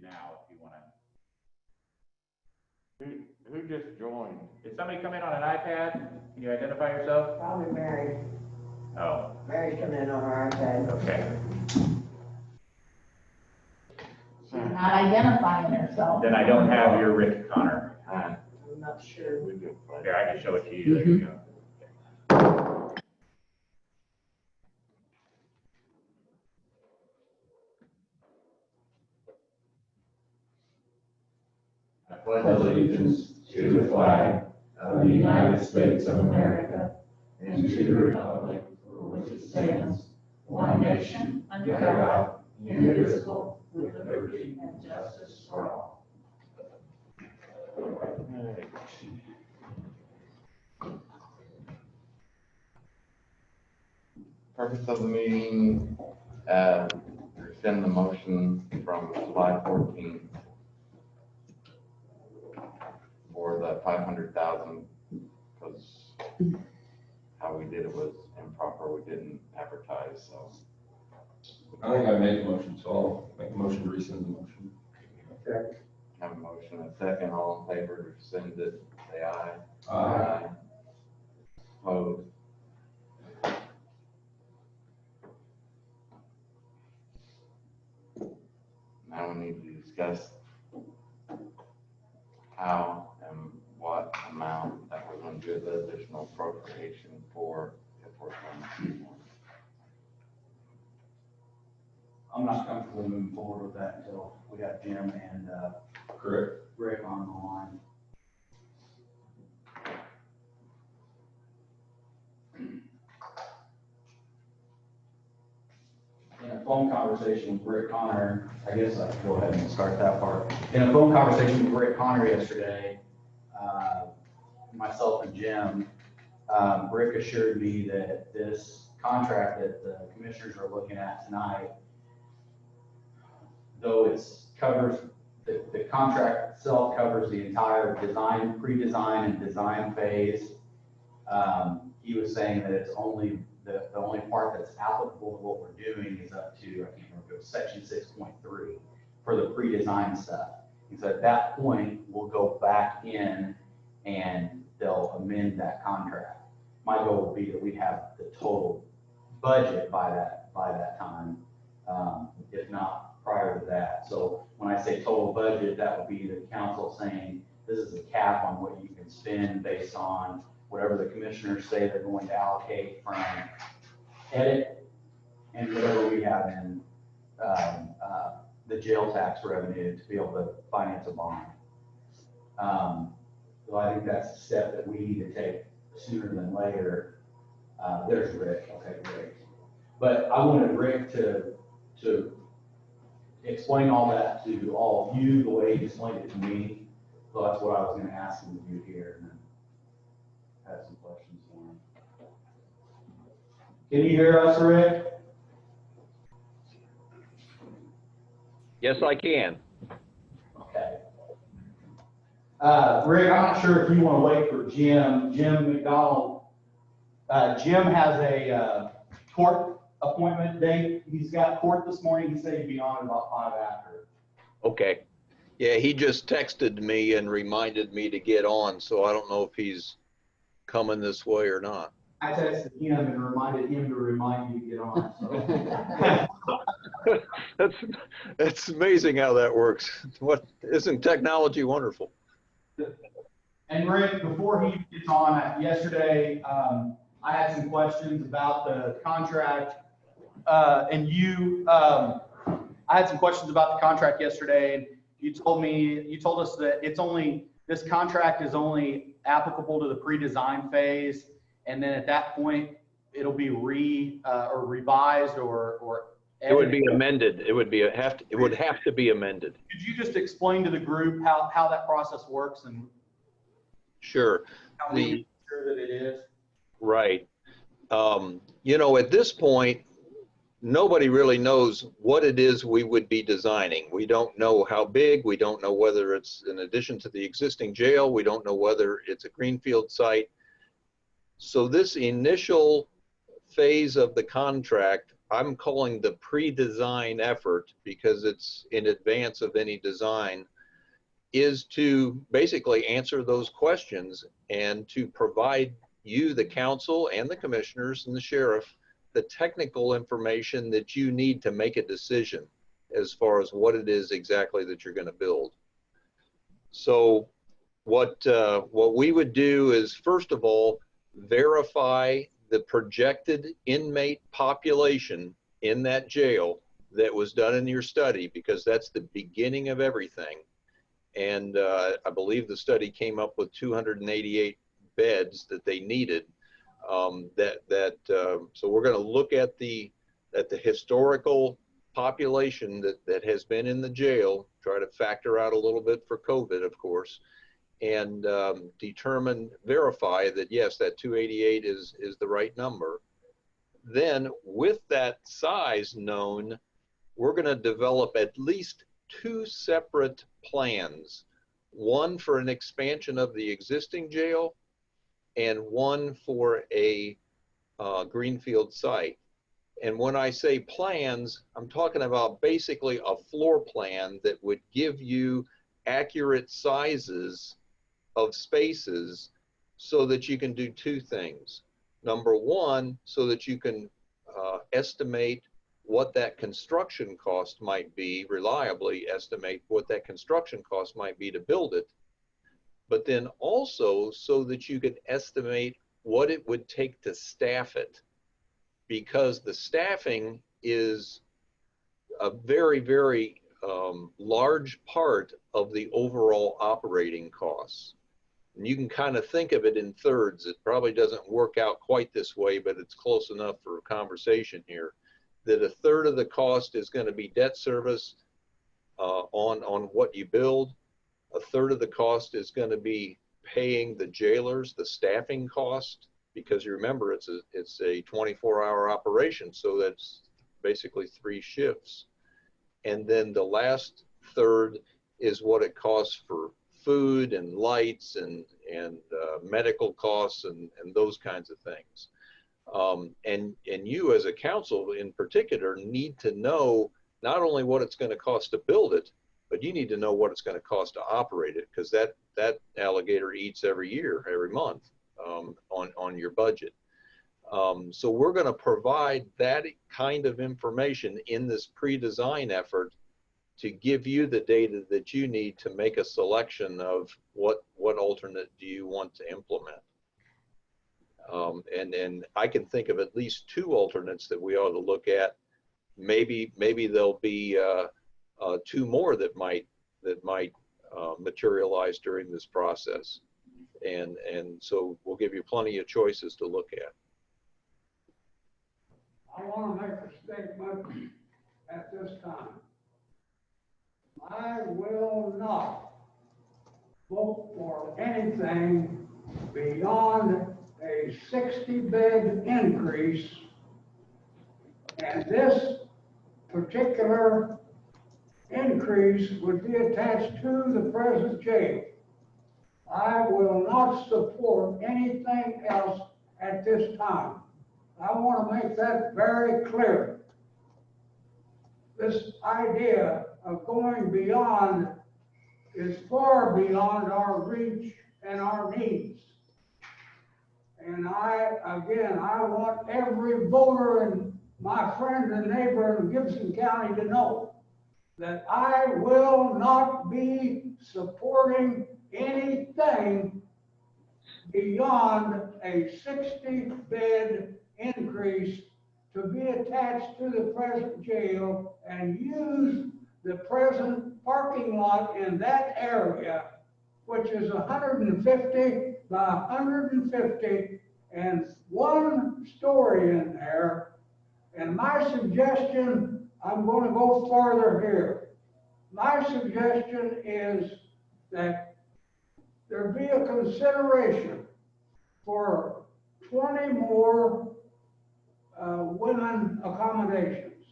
now if you want to. Who just joined? Did somebody come in on an iPad? Can you identify yourself? Probably Mary. Oh, Mary's coming in on her iPad. okay. She's not identifying herself. Then I don't have your Rick Connor. I'm not sure. We just played. Here, I can show it to you. There you go. I pledge allegiance to the flag of the United States of America and to the republic for which it stands, one nation, under God, indivisible, with liberty and justice for all. Purpose of the meeting, rescind the motion from July 14th for the 500,000, because how we did it was improper. We didn't advertise, so. I think I made the motion, so I'll make a motion to rescind the motion. Have a motion and a second. All in favor to rescind it, say aye. Aye. Opposed? Now we need to discuss how and what amount that we're going to do the additional appropriation for if we're going to. I'm not comfortable moving forward with that until we got Jim and Correct. Rick on the line. In a phone conversation with Rick Connor, I guess I can go ahead and start that part. In a phone conversation with Rick Connor yesterday, myself and Jim, Rick assured me that this contract that the commissioners are looking at tonight, though it's covers, the contract itself covers the entire design, pre-design and design phase. He was saying that it's only, the only part that's applicable to what we're doing is up to, I can't remember, it was section 6.3 for the pre-design stuff. He said at that point, we'll go back in and they'll amend that contract. My goal will be that we have the total budget by that time, if not prior to that. So when I say total budget, that would be the council saying, this is a cap on what you can spend based on whatever the commissioners say they're going to allocate from edit and whatever we have in the jail tax revenue to be able to finance a bond. So I think that's a step that we need to take sooner than later. There's Rick, okay, great. But I wanted Rick to explain all that to all of you the way he explained it to me. So that's what I was going to ask him to do here, and then have some questions for him. Can you hear us, Rick? Yes, I can. Okay. Rick, I'm not sure if you want to wait for Jim McDonald. Jim has a court appointment date. He's got court this morning. He said he'd be on about 5 after. Okay. Yeah, he just texted me and reminded me to get on, so I don't know if he's coming this way or not. I texted him and reminded him to remind you to get on. So. That's amazing how that works. What, isn't technology wonderful? And Rick, before he gets on, yesterday, I had some questions about the contract. I had some questions about the contract yesterday, and you told us that this contract is only applicable to the pre-design phase, and then at that point, it'll be revised or It would be amended. It would have to be amended. Could you just explain to the group how that process works and Sure. how we make sure that it is? Right. You know, at this point, nobody really knows what it is we would be designing. We don't know how big. We don't know whether it's in addition to the existing jail. We don't know whether it's a greenfield site. So this initial phase of the contract, I'm calling the pre-design effort, because it's in advance of any design, is to basically answer those questions and to provide you, the council and the commissioners and the sheriff, the technical information that you need to make a decision as far as what it is exactly that you're going to build. So what we would do is, first of all, verify the projected inmate population in that jail that was done in your study, because that's the beginning of everything. And I believe the study came up with 288 beds that they needed. So we're going to look at the historical population that has been in the jail, try to factor out a little bit for COVID, of course, and verify that yes, that 288 is the right number. Then with that size known, we're going to develop at least 2 separate plans, one for an expansion of the existing jail and one for a greenfield site. And when I say plans, I'm talking about basically a floor plan that would give you accurate sizes of spaces so that you can do 2 things. Number one, so that you can estimate what that construction cost might be, reliably estimate what that construction cost might be to build it, but then also so that you could estimate what it would take to staff it, because the staffing is a very, very large part of the overall operating costs. And you can kind of think of it in thirds. It probably doesn't work out quite this way, but it's close enough for a conversation here, that 1/3 of the cost is going to be debt service on what you build. 1/3 of the cost is going to be paying the jailers, the staffing cost, because you remember it's a 24-hour operation, so that's basically 3 shifts. And then the last 1/3 is what it costs for food and lights and medical costs and those kinds of things. And you as a council in particular need to know not only what it's going to cost to build it, but you need to know what it's going to cost to operate it, because that alligator eats every year, every month on your budget. So we're going to provide that kind of information in this pre-design effort to give you the data that you need to make a selection of what alternate do you want to implement. And I can think of at least 2 alternates that we ought to look at. Maybe there'll be 2 more that might materialize during this process. And so we'll give you plenty of choices to look at. I want to make a statement at this time. I will not vote for anything beyond a 60-bed increase, and this particular increase would be attached to the present jail. I will not support anything else at this time. I want to make that very clear. This idea of going beyond is far beyond our reach and our needs. And I want every voter and my friend and neighbor in Gibson County to know that I will not be supporting anything beyond a 60-bed increase to be attached to the present jail and use the present parking lot in that area, which is 150 by 150 and 1 story in there. And my suggestion, I'm going to go farther here. My suggestion is that there be a consideration for 20 more women accommodations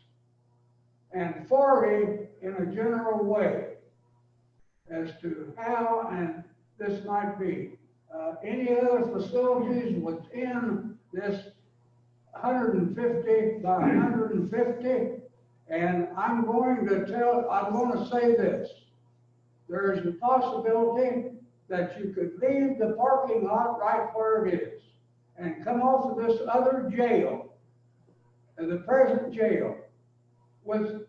and 40 in a general way as to how and this might be. Any other facilities within this 150 by 150, and I'm going to say this. There is the possibility that you could leave the parking lot right where it is and come off of this other jail, the present jail, with,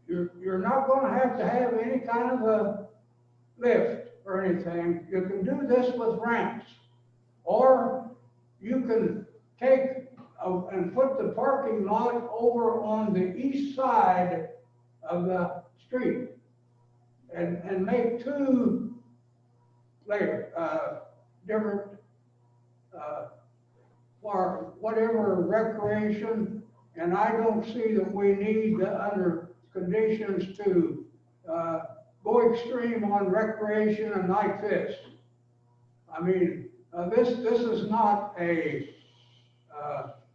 you're not gonna have to have any kind of a lift or anything. You can do this with ramps. Or you can take and put the parking lot over on the east side of the street and make two different, for whatever recreation. And I don't see that we need under conditions to go extreme on recreation and like this. I mean, this is not a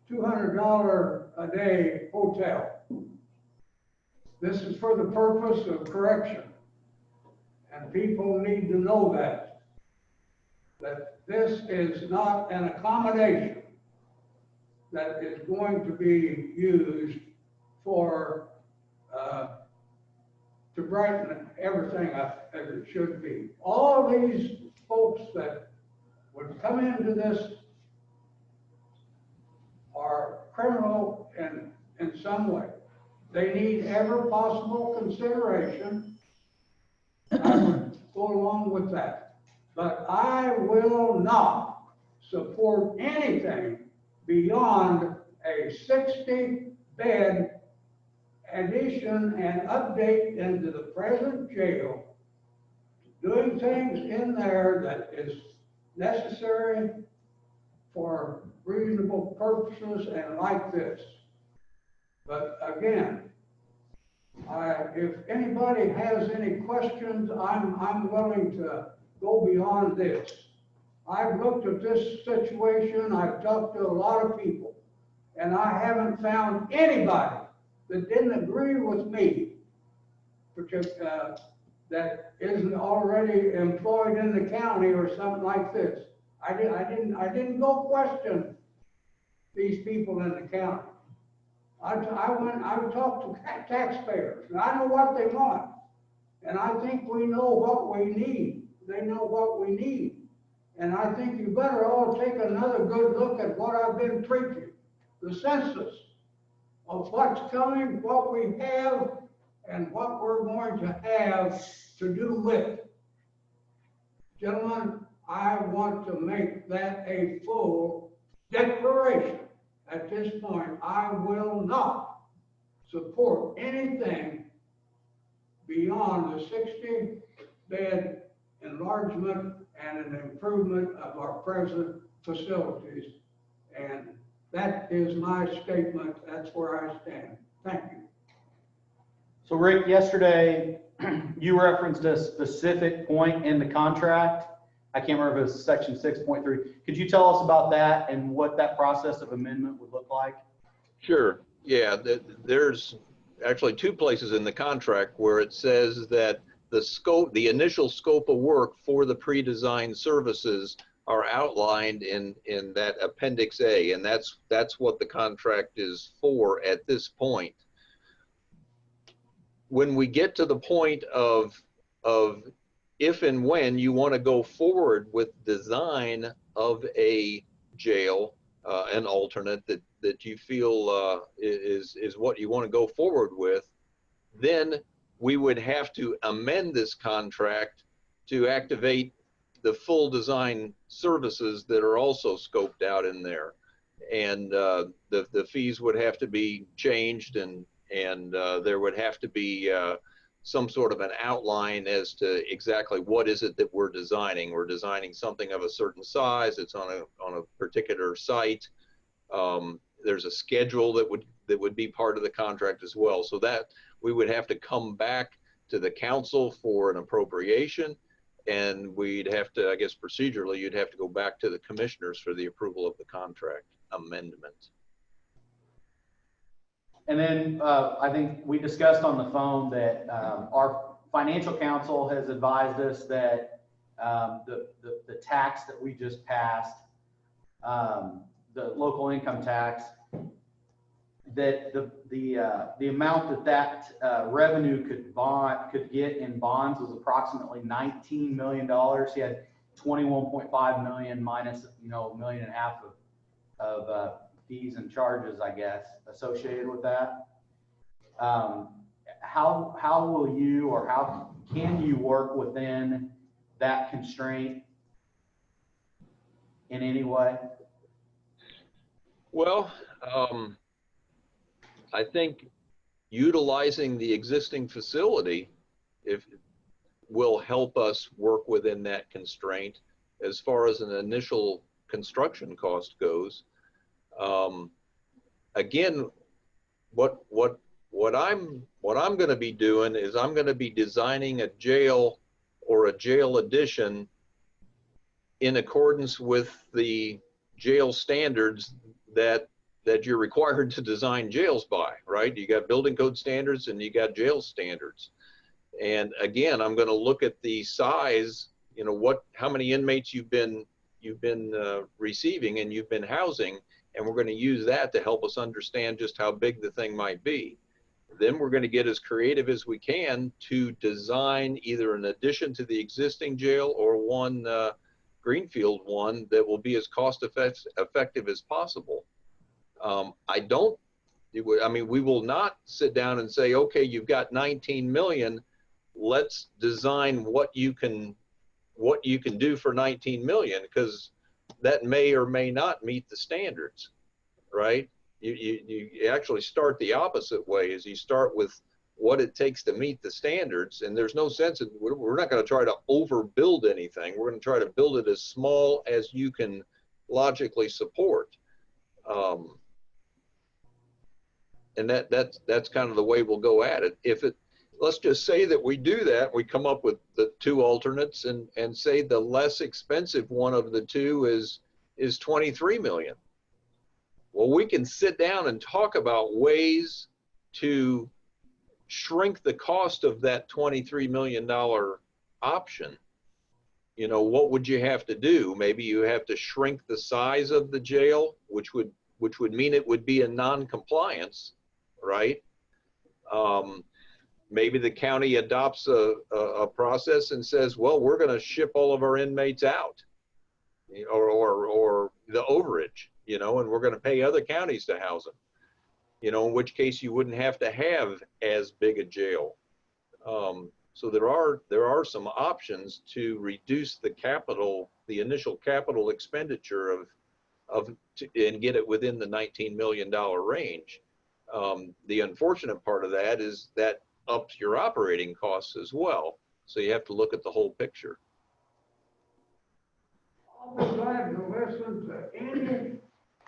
$200 a day hotel. This is for the purpose of correction. And people need to know that this is not an accommodation that is going to be used for, to brighten everything up as it should be. All these folks that would come into this are criminal in some way. They need every possible consideration. I would go along with that. But I will not support anything beyond a 60-bed addition and update into the present jail, doing things in there that is necessary for reasonable purposes and like this. But again, if anybody has any questions, I'm willing to go beyond this. I've looked at this situation, I've talked to a lot of people, and I haven't found anybody that didn't agree with me, that isn't already employed in the county or something like this. I didn't go question these people in the county. I talked to taxpayers, and I know what they want. And I think we know what we need. They know what we need. And I think you better all take another good look at what I've been preaching. The census of what's coming, what we have, and what we're going to have to do with. Gentlemen, I want to make that a full declaration. At this point, I will not support anything beyond the 60-bed enlargement and an improvement of our present facilities. And that is my statement. That's where I stand. Thank you. So Rick, yesterday you referenced a specific point in the contract. I can't remember if it was section 6.3. Could you tell us about that and what that process of amendment would look like? Sure. Yeah, there's actually two places in the contract where it says that the initial scope of work for the pre-designed services are outlined in that Appendix A, and that's what the contract is for at this point. When we get to the point of if and when you want to go forward with design of a jail, an alternate that you feel is what you want to go forward with, then we would have to amend this contract to activate the full design services that are also scoped out in there. And the fees would have to be changed, and there would have to be some sort of an outline as to exactly what is it that we're designing. We're designing something of a certain size. It's on a particular site. There's a schedule that would be part of the contract as well. So that we would have to come back to the council for an appropriation, and we'd have to, I guess procedurally, you'd have to go back to the commissioners for the approval of the contract amendment. And then I think we discussed on the phone that our financial counsel has advised us that the tax that we just passed, the local income tax, that the amount that revenue could get in bonds was approximately $19 million. He had 21.5 million minus, $1.5 million of fees and charges, I guess, associated with that. How will you, or how can you work within that constraint in any way? Well, I think utilizing the existing facility will help us work within that constraint as far as an initial construction cost goes. Again, what I'm going to be doing is I'm going to be designing a jail or a jail addition in accordance with the jail standards that you're required to design jails by, right? You got building code standards and you got jail standards. And again, I'm going to look at the size, how many inmates you've been receiving and you've been housing, and we're going to use that to help us understand just how big the thing might be. Then we're going to get as creative as we can to design either an addition to the existing jail or one greenfield one that will be as cost effective as possible. We will not sit down and say, okay, you've got 19 million. Let's design what you can do for 19 million, because that may or may not meet the standards, right? You actually start the opposite way, is you start with what it takes to meet the standards, and there's no sense in, we're not going to try to overbuild anything. We're going to try to build it as small as you can logically support. And that's kind of the way we'll go at it. Let's just say that we do that, we come up with the two alternates and say the less expensive one of the two is 23 million. Well, we can sit down and talk about ways to shrink the cost of that $23 million option. What would you have to do? Maybe you have to shrink the size of the jail, which would mean it would be in non-compliance, right? Maybe the county adopts a process and says, well, we're going to ship all of our inmates out, or the overage, and we're going to pay other counties to house them, in which case you wouldn't have to have as big a jail. So there are some options to reduce the initial capital expenditure and get it within the $19 million range. The unfortunate part of that is that ups your operating costs as well. So you have to look at the whole picture. I'll be glad to listen to any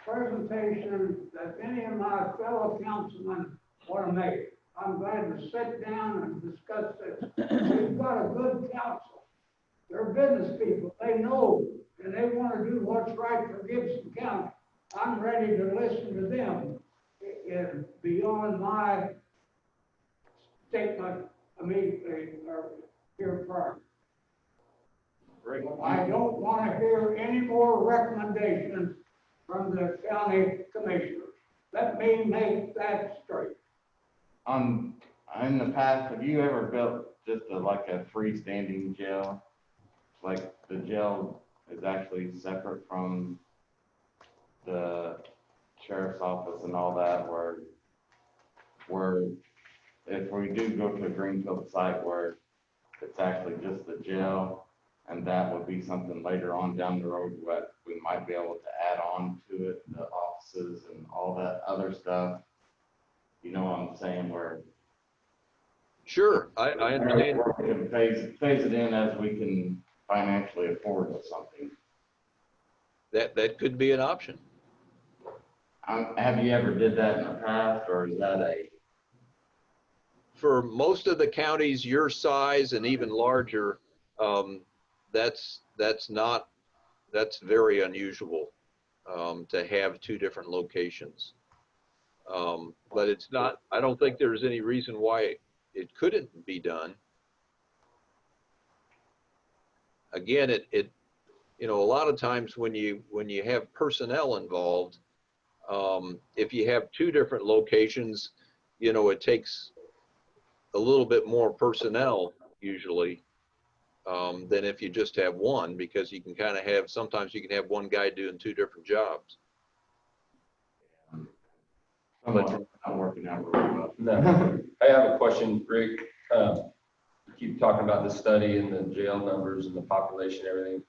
presentation that any of my fellow councilmen want to make. I'm glad to sit down and discuss this. We've got a good council. They're business people. They know, and they want to do what's right for Gibson County. I'm ready to listen to them. And beyond my statement immediately or here prior. I don't want to hear any more recommendations from the county commissioners. Let me make that straight. In the past, have you ever built just like a freestanding jail? Like the jail is actually separate from the sheriff's office and all that, where if we do go to a greenfield site where it's actually just the jail, and that would be something later on down the road what we might be able to add on to it, the offices and all that other stuff. You know what I'm saying? Where Sure, I understand. We can phase it in as we can financially afford something. That could be an option. Have you ever did that in the past, or is that For most of the counties your size and even larger, that's very unusual to have two different locations. But it's not, I don't think there's any reason why it couldn't be done. Again, a lot of times when you have personnel involved, If you have two different locations, you know, it takes a little bit more personnel usually than if you just have one, because you can kind of have, sometimes you can have one guy doing two different jobs. Somewhat not working out really well. No, I have a question, Rick. You keep talking about the study and the jail numbers and the population and everything.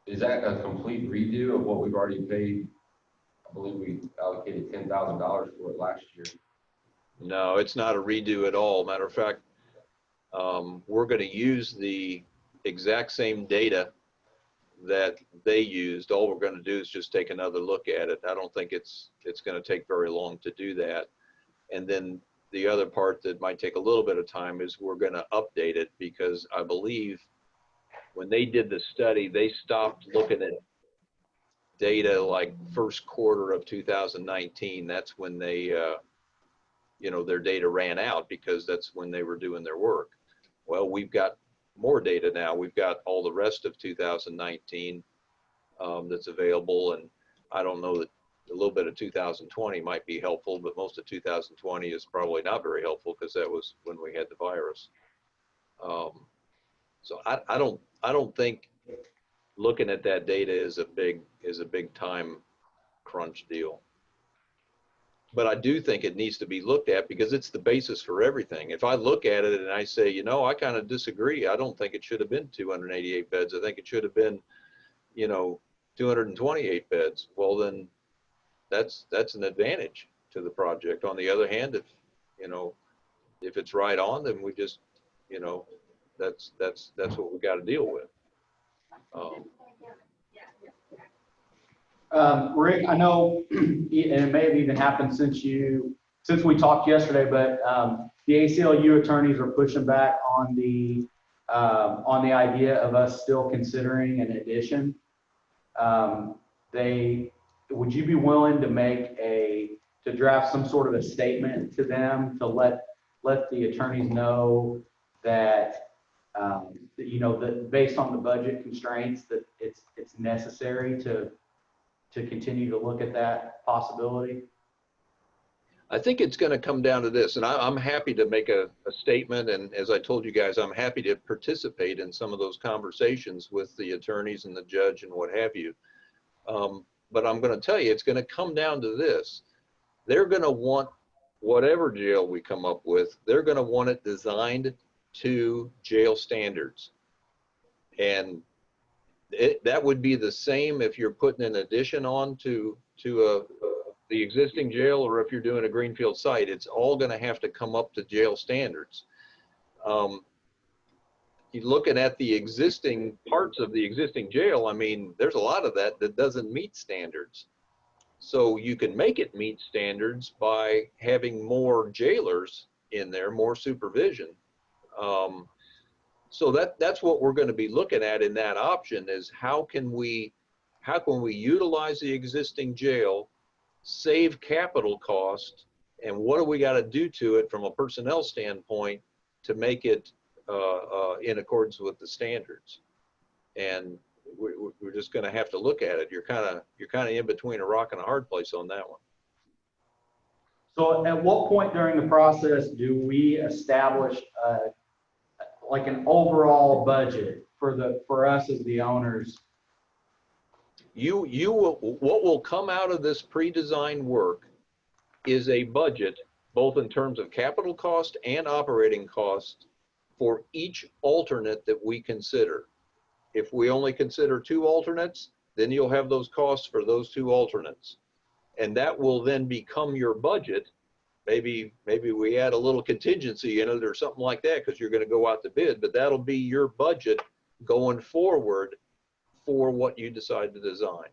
Is that a complete redo of what we've already paid? I believe we allocated $10,000 for it last year. No, it's not a redo at all. Matter of fact, we're going to use the exact same data that they used. All we're going to do is just take another look at it. I don't think it's going to take very long to do that. And then the other part that might take a little bit of time is we're going to update it, because I believe when they did the study, they stopped looking at data like first quarter of 2019. That's when they, you know, their data ran out, because that's when they were doing their work. Well, we've got more data now. We've got all the rest of 2019 that's available, and I don't know that a little bit of 2020 might be helpful, but most of 2020 is probably not very helpful, because that was when we had the virus. So I don't think looking at that data is a big time crunch deal. But I do think it needs to be looked at, because it's the basis for everything. If I look at it and I say, you know, I kind of disagree. I don't think it should have been 288 beds. I think it should have been, you know, 228 beds. Well, then that's an advantage to the project. On the other hand, if, you know, if it's right on, then we just, you know, that's what we got to deal with. Rick, I know, and it may have even happened since we talked yesterday, but the ACLU attorneys are pushing back on the idea of us still considering an addition. Would you be willing to draft some sort of a statement to them to let the attorneys know that you know, that based on the budget constraints, that it's necessary to continue to look at that possibility? I think it's going to come down to this, and I'm happy to make a statement. And as I told you guys, I'm happy to participate in some of those conversations with the attorneys and the judge and what have you. But I'm going to tell you, it's going to come down to this. They're going to want whatever jail we come up with, they're going to want it designed to jail standards. And that would be the same if you're putting an addition on to the existing jail, or if you're doing a greenfield site. It's all going to have to come up to jail standards. You're looking at the existing parts of the existing jail. I mean, there's a lot of that doesn't meet standards. So you can make it meet standards by having more jailers in there, more supervision. So that's what we're going to be looking at in that option, is how can we utilize the existing jail, save capital cost, and what do we got to do to it from a personnel standpoint to make it in accordance with the standards. And we're just going to have to look at it. You're kind of in between a rock and a hard place on that one. So at what point during the process do we establish like an overall budget for us as the owners? What will come out of this pre-designed work is a budget, both in terms of capital cost and operating cost, for each alternate that we consider. If we only consider 2 alternates, then you'll have those costs for those 2 alternates. And that will then become your budget. Maybe we add a little contingency in it or something like that, because you're going to go out to bid, but that'll be your budget going forward for what you decide to design.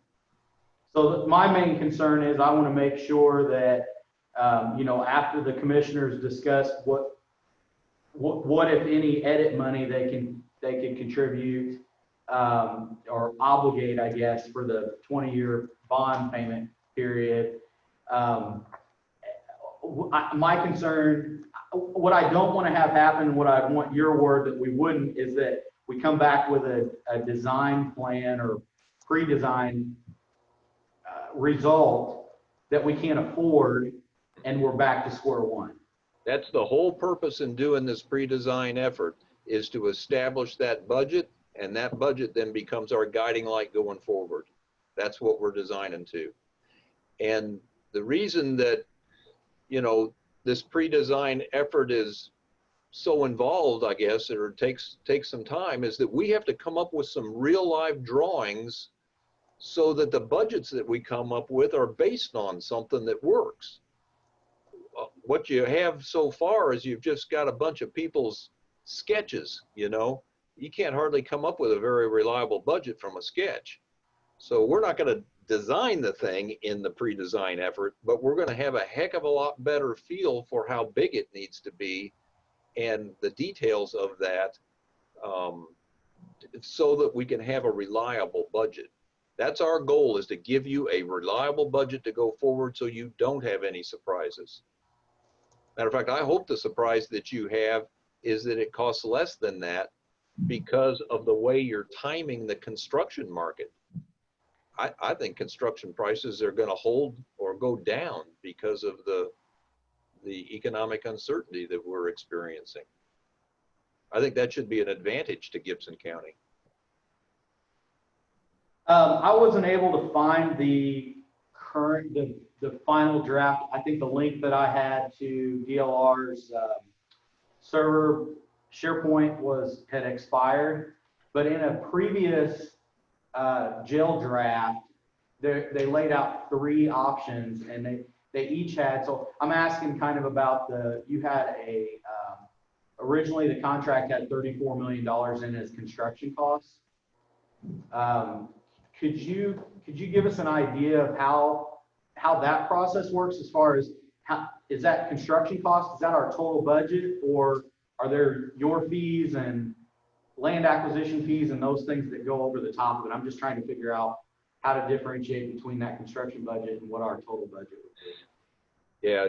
So my main concern is I want to make sure that, you know, after the commissioners discuss what if any edit money they can contribute or obligate, I guess, for the 20-year bond payment period. My concern, what I don't want to have happen, what I want your word that we wouldn't, is that we come back with a design plan or pre-design result that we can't afford and we're back to square one. That's the whole purpose in doing this pre-design effort, is to establish that budget, and that budget then becomes our guiding light going forward. That's what we're designing to. And the reason that, you know, this pre-design effort is so involved, I guess, or takes some time, is that we have to come up with some real live drawings so that the budgets that we come up with are based on something that works. What you have so far is you've just got a bunch of people's sketches, you know. You can't hardly come up with a very reliable budget from a sketch. So we're not going to design the thing in the pre-design effort, but we're going to have a heck of a lot better feel for how big it needs to be and the details of that, so that we can have a reliable budget. That's our goal, is to give you a reliable budget to go forward so you don't have any surprises. Matter of fact, I hope the surprise that you have is that it costs less than that because of the way you're timing the construction market. I think construction prices are going to hold or go down because of the economic uncertainty that we're experiencing. I think that should be an advantage to Gibson County. I wasn't able to find the final draft. I think the link that I had to DLR's server SharePoint had expired, but in a previous jail draft, they laid out 3 options, and they each had, so I'm asking kind of about you had originally the contract had $34 million in as construction costs. Could you give us an idea of how that process works, as far as is that construction cost? Is that our total budget, or are there your fees and land acquisition fees and those things that go over the top of it? I'm just trying to figure out how to differentiate between that construction budget and what our total budget would be. Yeah,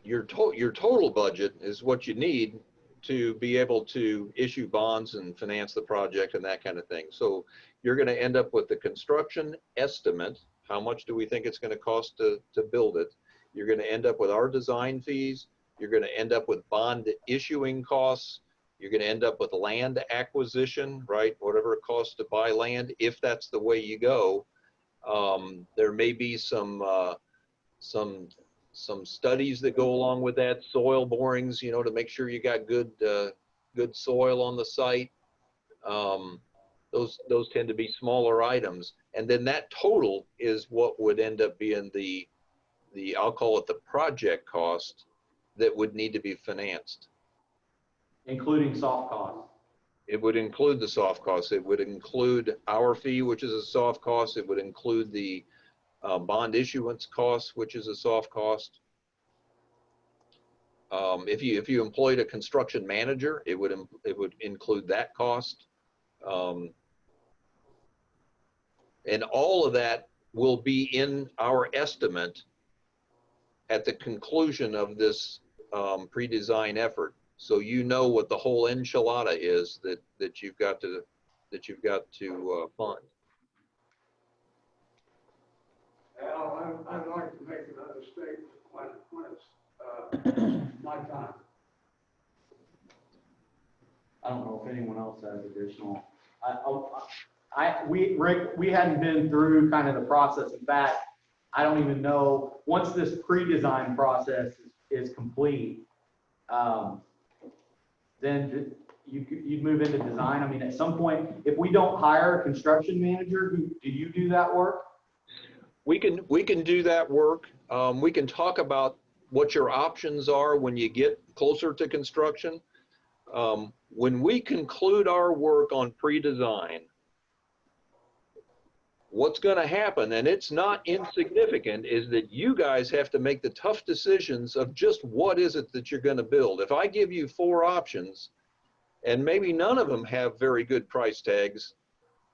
your total budget is what you need to be able to issue bonds and finance the project and that kind of thing. So you're going to end up with the construction estimate. How much do we think it's going to cost to build it? You're going to end up with our design fees. You're going to end up with bond issuing costs. You're going to end up with land acquisition, right? Whatever it costs to buy land, if that's the way you go. There may be some studies that go along with that, soil borings, you know, to make sure you got good soil on the site. Those tend to be smaller items, and then that total is what would end up being the I'll call it the project cost that would need to be financed, Including soft costs. It would include the soft costs. It would include our fee, which is a soft cost. It would include the bond issuance costs, which is a soft cost. If you employed a construction manager, it would include that cost. And all of that will be in our estimate at the conclusion of this pre-design effort. So you know what the whole enchilada is that you've got to fund. Al, I'd like to make another statement when it's my time. I don't know if anyone else has additional. Rick, we hadn't been through kind of the process. In fact, I don't even know, once this pre-design process is complete, then you'd move into design. I mean, at some point, if we don't hire a construction manager, do you do that work? We can do that work. We can talk about what your options are when you get closer to construction. When we conclude our work on pre-design, what's going to happen, and it's not insignificant, is that you guys have to make the tough decisions of just what is it that you're going to build. If I give you 4 options and maybe none of them have very good price tags,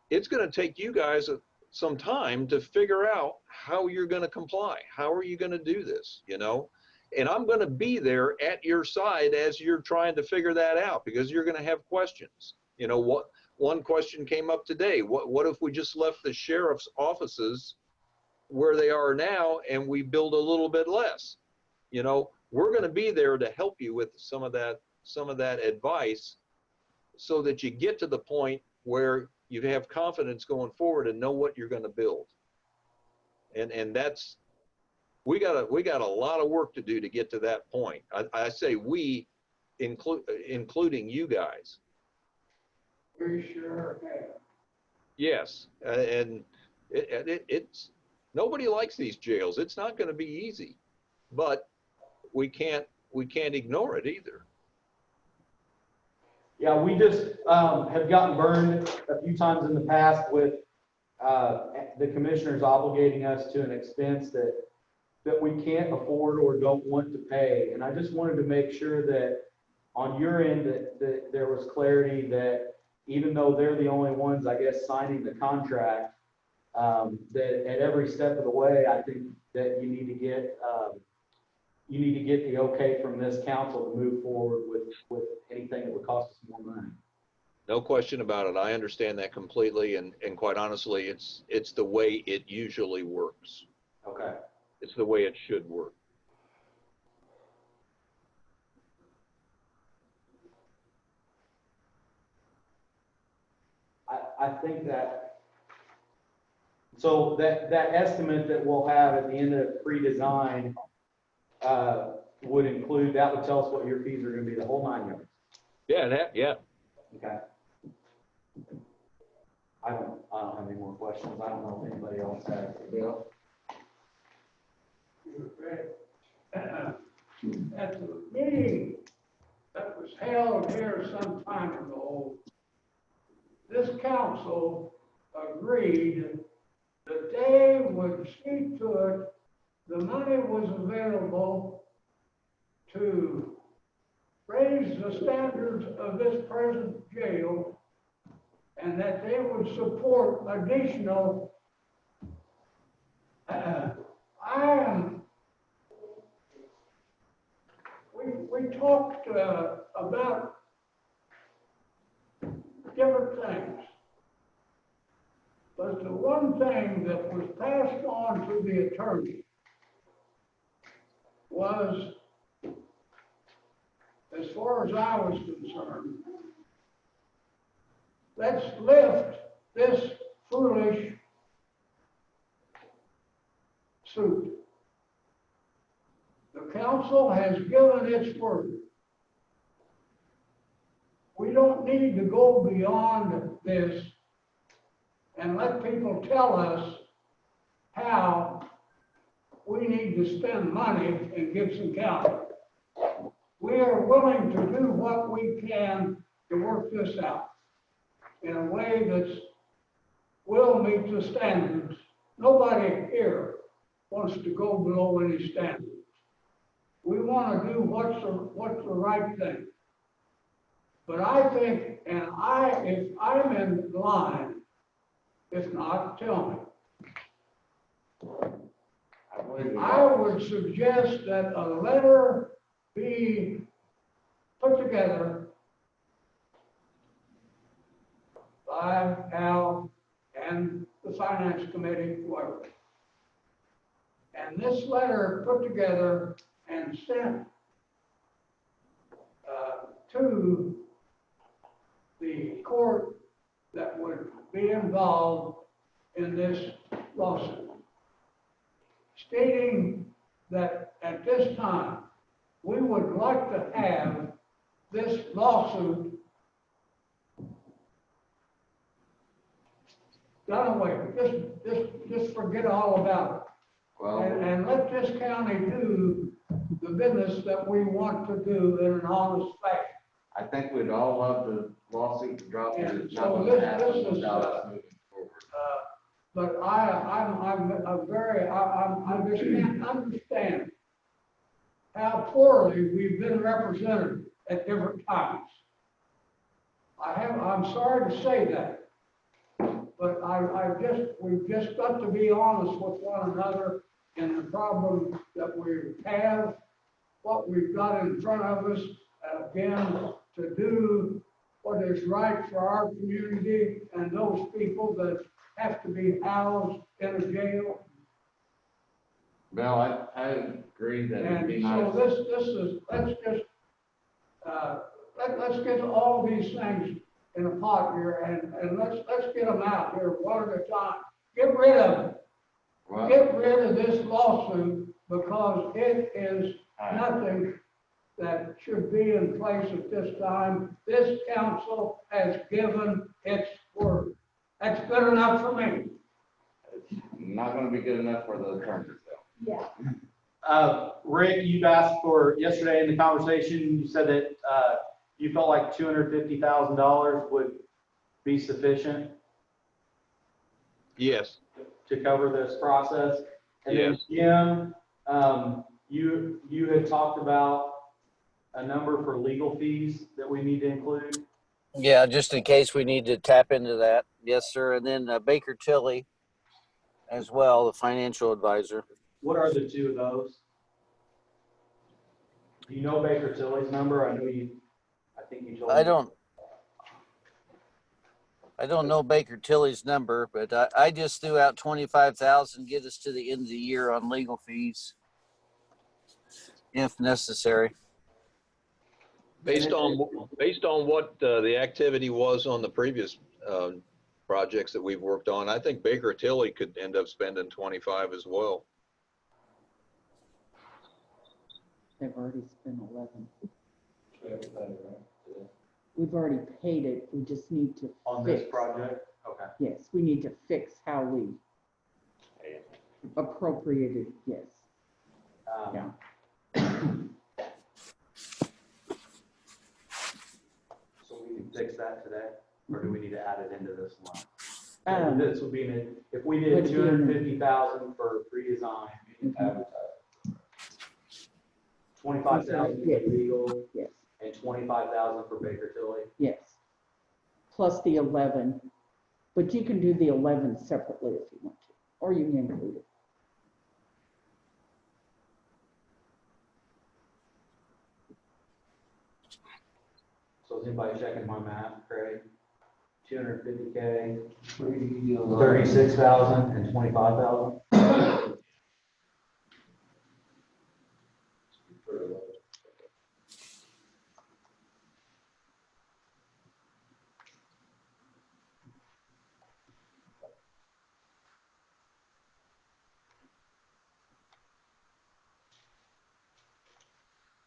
it's going to take you guys some time to figure out how you're going to comply. How are you going to do this, you know? And I'm going to be there at your side as you're trying to figure that out, because you're going to have questions. You know, one question came up today. What if we just left the sheriff's offices where they are now and we build a little bit less. You know, we're going to be there to help you with some of that advice so that you get to the point where you have confidence going forward and know what you're going to build. And that's, we got a lot of work to do to get to that point. I say we, including you guys. We sure have. Yes, and it's, nobody likes these jails. It's not going to be easy, but we can't ignore it either. Yeah, we just have gotten burned a few times in the past with the commissioners obligating us to an expense that we can't afford or don't want to pay. And I just wanted to make sure that on your end that there was clarity that even though they're the only ones, I guess, signing the contract, that at every step of the way, I think that you need to get the okay from this council to move forward with anything that would cost us more money. No question about it. I understand that completely, and quite honestly, it's the way it usually works. Okay. It's the way it should work. I think that, so that estimate that we'll have at the end of pre-design would include, that would tell us what your fees are going to be, the whole 9 yards. Yeah. Okay. I don't have any more questions. I don't know if anybody else has. Bill? At the meeting that was held here some time ago, this council agreed that they would see to it the money was available to raise the standards of this present jail, and that they would support additional. We talked about different things, but the one thing that was passed on to the attorney was, as far as I was concerned, let's lift this foolish suit. The council has given its word. We don't need to go beyond this and let people tell us how we need to spend money in Gibson County. We are willing to do what we can to work this out in a way that will meet the standards. Nobody here wants to go below any standards. We want to do what's the right thing. But I think, and if I'm in line, if not, tell me. I would suggest that a letter be put together by Al and the finance committee, whoever. And this letter put together and sent to the court that would be involved in this lawsuit, stating that at this time, we would like to have this lawsuit done away with. Just forget all about it. Well, And let this county do the business that we want to do in an honest fashion. I think we'd all love the lawsuit to drop, but And it's so not going this to happen is, without us moving forward. But I just can't understand how poorly we've been represented at different times. I'm sorry to say that, but we've just got to be honest with one another in the problem that we have, what we've got in front of us, again, to do what is right for our community and those people that have to be housed in a jail. Bill, I agree that it'd And be so nice. this is, let's get all these things in a pot here and let's get them out here one at a time. Get rid of them. Well, Get rid of this lawsuit because it is all right. nothing that should be in place at this time. This council has given its word. That's good enough for me. It's not gonna be good enough for the attorneys though. Yeah. Rick, you've asked for, yesterday in the conversation, you said that, you felt like $250,000 would be sufficient Yes, to cover this process. And then Jim, you had talked about a number for legal fees that we need to include. Yeah, just in case we need to tap into that. Yes, sir. And then Baker Tilly as well, the financial advisor. What are the two of those? Do you know Baker Tilly's number? I think you told me. I don't know Baker Tilly's number, but I just threw out 25,000, get us to the end of the year on legal fees, if necessary. based on what the activity was on the previous projects that we've worked on, I think Baker Tilly could end up spending 25 as well. They've already spent 11. We've already paid it, we just need to On fix. this project? Okay. Yes, we need to fix how we appropriated, yes. Yeah. So we can fix that today, or do we need to add it into this line? This would be, if we did would be in- 250,000 for pre-design, advertise. 25,000 for Yes. legal, Yes, and 25,000 for Baker Tilly. yes. Plus the 11, but you can do the 11 separately if you want to, or you can include it. So is anybody checking my math, Craig? 250K, 36,000 and 25,000?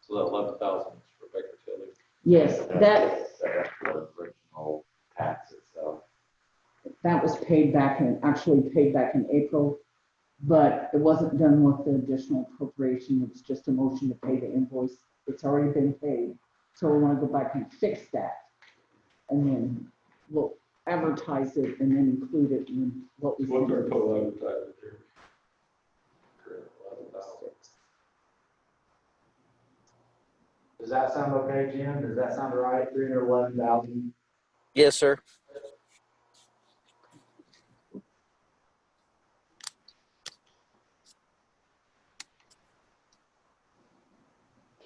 So that 11,000 is for Baker Tilly. Yes, that The original tax itself. was paid back actually paid back in April, but it wasn't done with the additional appropriation. It was just a motion to pay the invoice. It's already been paid. So we want to go back and fix that. And then we'll advertise it and then include it in what we. What's our total advertising here? 11,000. Does that sound okay, Jim? Does that sound right? 311,000? Yes, sir.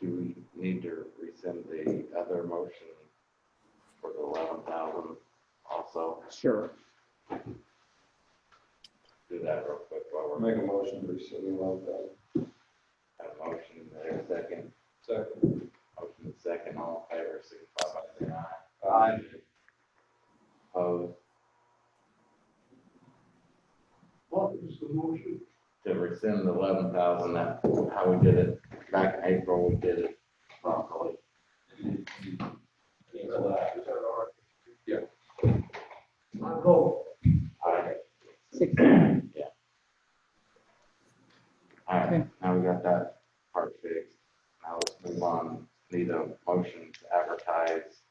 Do we need to rescind the other motion for the 11,000 also? Sure. Do that real quick while we're Make a motion to rescind the 11,000. at a motion there, second. Second. Motion second, all in favor, signify by saying aye. Aye. Opposed, What is the motion? to rescind the 11,000, that's how we did it back in April, we did it properly. Yeah. I vote. Aye. 6. All right, Okay. now we got that part fixed. Now let's move on. Need a motion to advertise,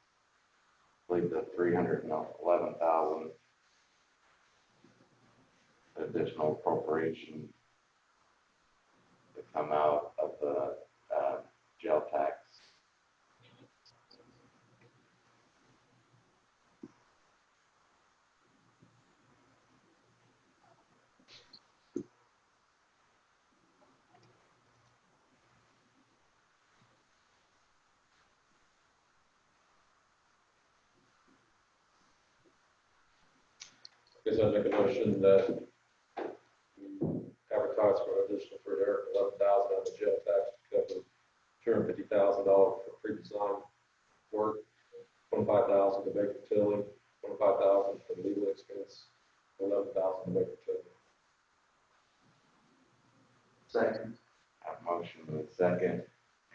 leave the 311,000 additional appropriation to come out of the jail tax. Guess I'd make a motion that we advertise advertise for an additional for there, 11,000 out of the jail tax, cover $250,000 for pre-design work, 25,000 to Baker Tilly, 25,000 for legal expense, 11,000 to Baker Tilly. Second. Have a motion with a second.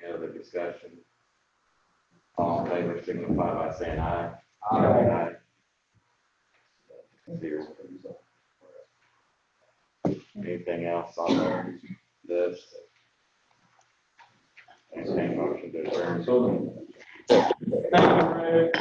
Any other discussion? All in favor, signify by saying aye. Aye. Zero. Anything else on this? Anything motion to adjourn? So Thank you, Rick.